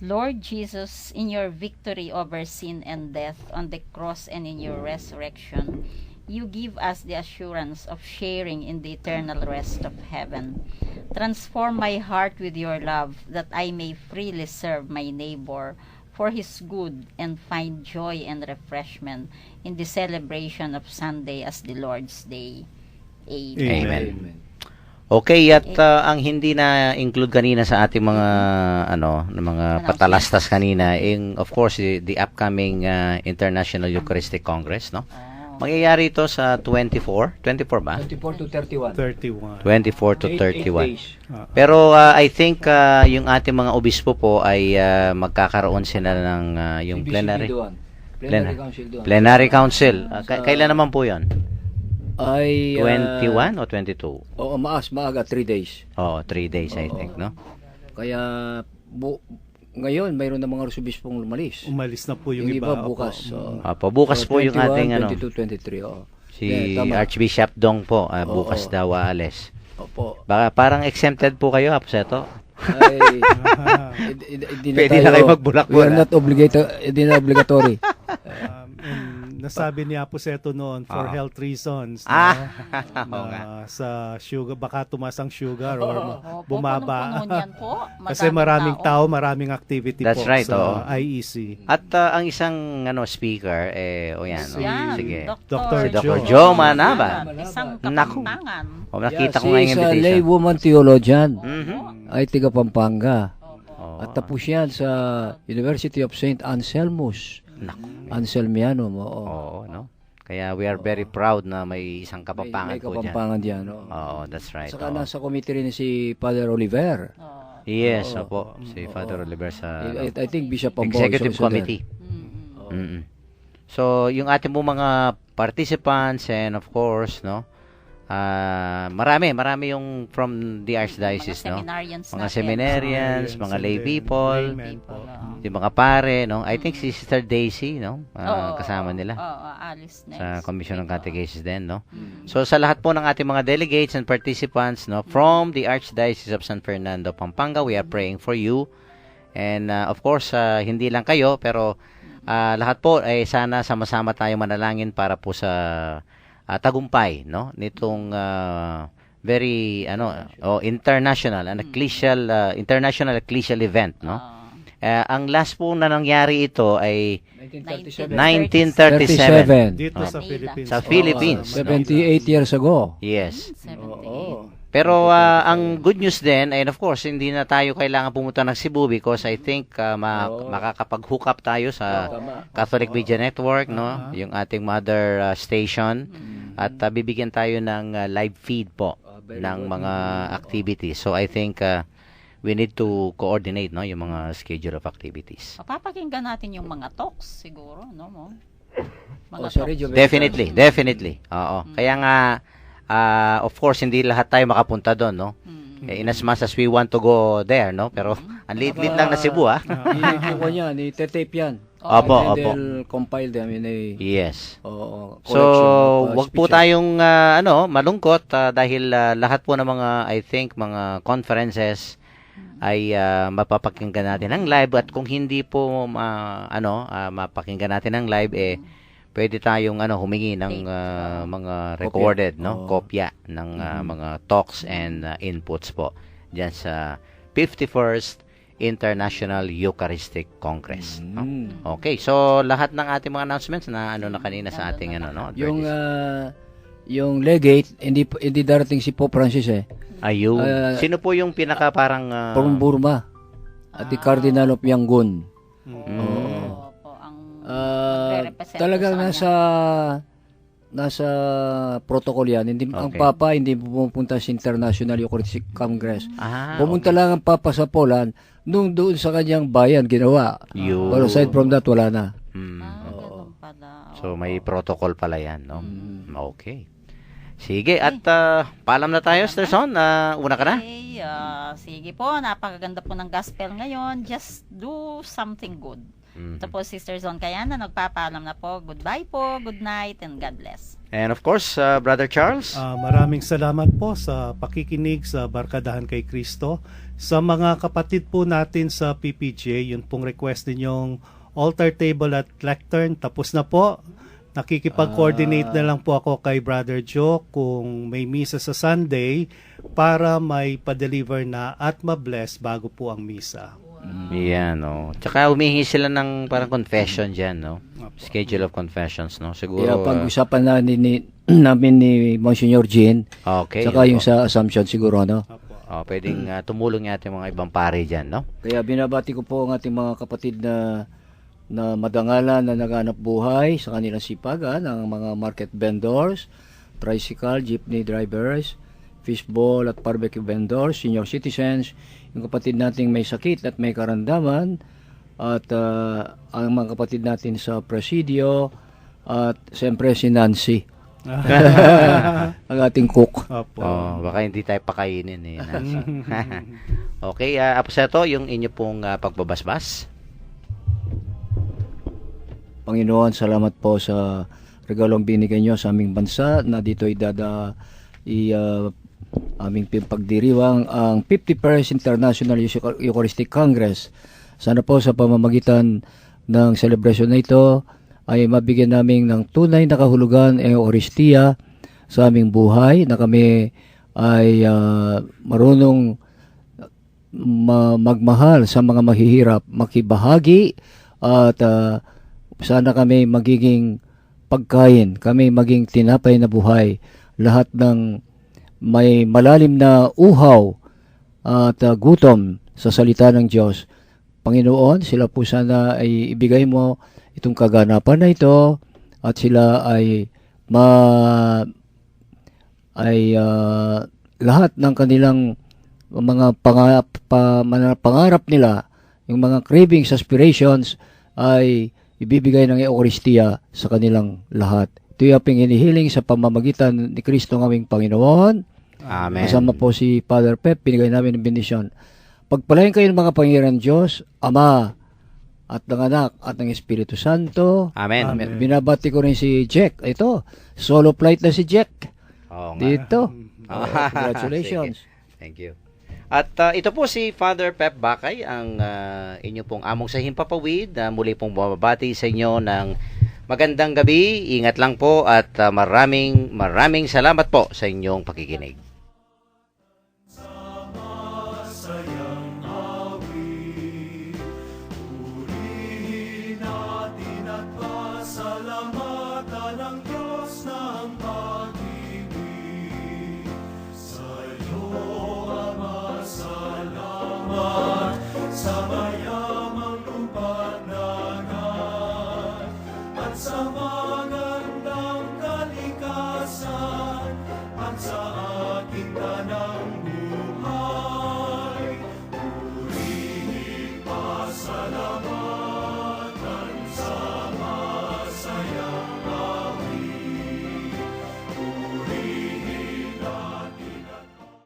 Lord Jesus, in your victory over sin and death on the cross and in your resurrection, you give us the assurance of sharing in the eternal rest of heaven. Transform my heart with your love, that I may freely serve my neighbor for his good and find joy and refreshment in the celebration of Sunday as the Lord's Day. Amen. Amen. Okay, at ang hindi na include kanina sa ating mga mga patalastas kanina, of course the upcoming International Eucharistic Congress, no? Mangyayari ito sa 24 ba? 24 to 31. 24 to 8 31. days. Pero I think yung ating mga obispo po ay magkakaroon sila ng yung Plenary Council doon. Plenary Council. Kailan naman po 'yon? Ay 21 o 22? Oo, maaga 3 days. Oh, 3 days I think, no? Kaya ngayon mayroon na mga arsobispong lumalis. Umalis na po yung Yung iba. iba bukas. Opo. Bukas po yung ating 22, 23. Si tama. Archbishop Dong po, bukas Oo. daw aalis. Opo. Baka parang exempted po kayo, Aposeto. Ay, hindi Pwede na kayo magbulak-bulak. We are not hindi na obligatory. And nasabi ni Aposeto noon for health reasons Oo nga. sa sugar, baka tumaas ang sugar or Opo, bumaba. punong-puno niyan po. Kasi maraming tao, maraming activity That's po right, sa IEC. At ang isang speaker, Yan, sige. Dr. Si Dr. Joe. Joe Manaba. Isang Naku. kapampangan. Nakita ko Siya nga yung is a invitation. lay woman theologian. Mhm. Ay tiga Pampanga. Oo. At tapos yan sa University of St. Anselmus. Naku. Anselmianum, oo. Oo, no? Kaya we are very proud na may isang kapampangan May po dyan. Kapampangan diyan, oo. Oo, that's right. Saka oo. nasa committee rin si Father Oliver. Yes, opo. Si Father Oliver sa I think Bishop Pambao. Executive is also there. Committee. Mm-mm. So, yung ating po mga participants and of course, no, marami yung from the Archdiocese, Mga no? seminarians Mga natin. seminarians, mga lay people, Laymen po. yung mga pare, no? I think si Sister Daisy, no? Oo, Kasama nila Oo, Alice next. sa Commission ng Ito. Catechesis din, no? So sa lahat po ng ating mga delegates and participants, no, from the Archdiocese of San Fernando, Pampanga, we are praying for you. And of course, hindi lang kayo, pero lahat po ay sana sama-sama tayo manalangin para po sa tagumpay, no, nitong very international international ecclesial event, no. Ang last po na nangyari ito ay 1937 Dito sa Manila. Philippines. sa Philippines, no? 78 years ago. Yes. 78. Pero ang good news din, and of course, hindi na tayo kailangan pumunta ng Cebu because I think makakapag-hook up tayo sa Catholic Media Network, no? Yung ating mother station. At bibigyan tayo ng live feed po ng mga activities. So I think we need to coordinate, no, yung mga schedule of activities. Papakinggan natin yung mga talks siguro, no mo? Mga Sa talks. Radio Definitely. Oo. Kaya nga of course hindi lahat tayo makapunta doon, no? In as much as we want to go there, no? Pero ang liit-liit lang na Cebu, Ikuha niya, ni-tape yan. Opo, And opo. they'll compile them in a Yes. collection So, of, wag po speeches. tayong malungkot dahil lahat po ng mga I think mga conferences ay mapapakinggan natin ng live at kung hindi po mapakinggan natin ng live pwede tayong humingi ng mga recorded kopya ng mga talks and inputs po diyan sa 51st International Eucharistic Congress. No? Okay, so lahat ng ating mga announcements na na kanina sa ating Yung legate, hindi darating si Pope Francis ayun. Sino po yung pinaka parang from Burma. At the Cardinal of Yangon. Opo, ang magre-represent Talagang po sa nasa protocol yan. Ang Okay. Papa hindi pumunta sa International Eucharistic Congress. Pumunta okay. lang ang Papa sa Poland nung doon sa kanyang bayan ginawa. Yun. Pero aside from that, wala na. ganun pala. So may protocol pala yan, no? Okay. Sige, at paalam na tayo, Sister Son. Una ka na? Okay, sige po, napakaganda po ng gospel ngayon. Just do something good. Ito po, Sister Zon Kayana, nagpapaalam na po. Goodbye po, good night, and God bless. And of course, Brother Charles. Maraming salamat po sa pakikinig sa Barkadahan kay Kristo. Sa mga kapatid po natin sa PPJ, yun pong request ninyong altar table at lectern. Tapos na po. Nakikipag-coordinate na lang po ako kay Brother Joe kung may misa sa Sunday para may pa-deliver na at ma-bless bago po ang misa. Yan, no. Tsaka humihingi sila ng parang confession dyan, no? Schedule of confessions, no? Siguro. Kaya pag-usapan na namin ni Monsignor Jean, Okay. saka yung opo. sa Assumption siguro, no? Pwedeng tumulong yung ating mga ibang pare dyan, no? Kaya binabati ko po ang ating mga kapatid na madangalan na naghanap buhay sa kanilang sipagan, ang mga market vendors, tricycle, jeepney drivers, fishbowl at barbecue vendors, senior citizens, yung kapatid nating may sakit at may karamdaman, at ang mga kapatid natin sa presidio, at siyempre si Nancy, ang ating cook. Opo. Baka hindi tayo pakainin, Nancy. Okay, Aposeto, yung inyo pong pagbabasbas. Panginoon, salamat po sa regalong binigay nyo sa aming bansa na dito aming pagdiriwang ang 51st International Eucharistic Congress. Sana po sa pamamagitan ng celebration na ito ay mabigyan namin ng tunay na kahulugan ang Eucharistia sa aming buhay, na kami ay marunong magmahal sa mga mahihirap, makibahagi, at sana kami magiging pagkain, kami maging tinapay na buhay, lahat ng may malalim na uhaw at gutom sa salita ng Diyos. Panginoon, sila po sana ay ibigay mo itong kaganapan na ito, at sila ay lahat ng kanilang mga pangarap nila, yung mga cravings, aspirations, ay ibibigay ng Eucharistia sa kanilang lahat. Ito yung aping hinihiling sa pamamagitan ni Kristo ng aming Panginoon. Amen. Kasama po si Father Pep, pinigay namin ng bendisyon. Pagpalain kayo ng mga Panginoon Diyos, Ama, at ng Anak, at ng Espiritu Santo. Amen. Amen. Binabati ko rin si Jack. Ito, solo flight na si Jack. Oo nga. Dito. Ah, Congratulations. sige. Thank you. At ito po si Father Pep Bakay, ang inyo pong among sa Himpapawid. Muli pong bumabati sa inyo ng magandang gabi. Ingat lang po at maraming salamat po sa inyong pakikinig.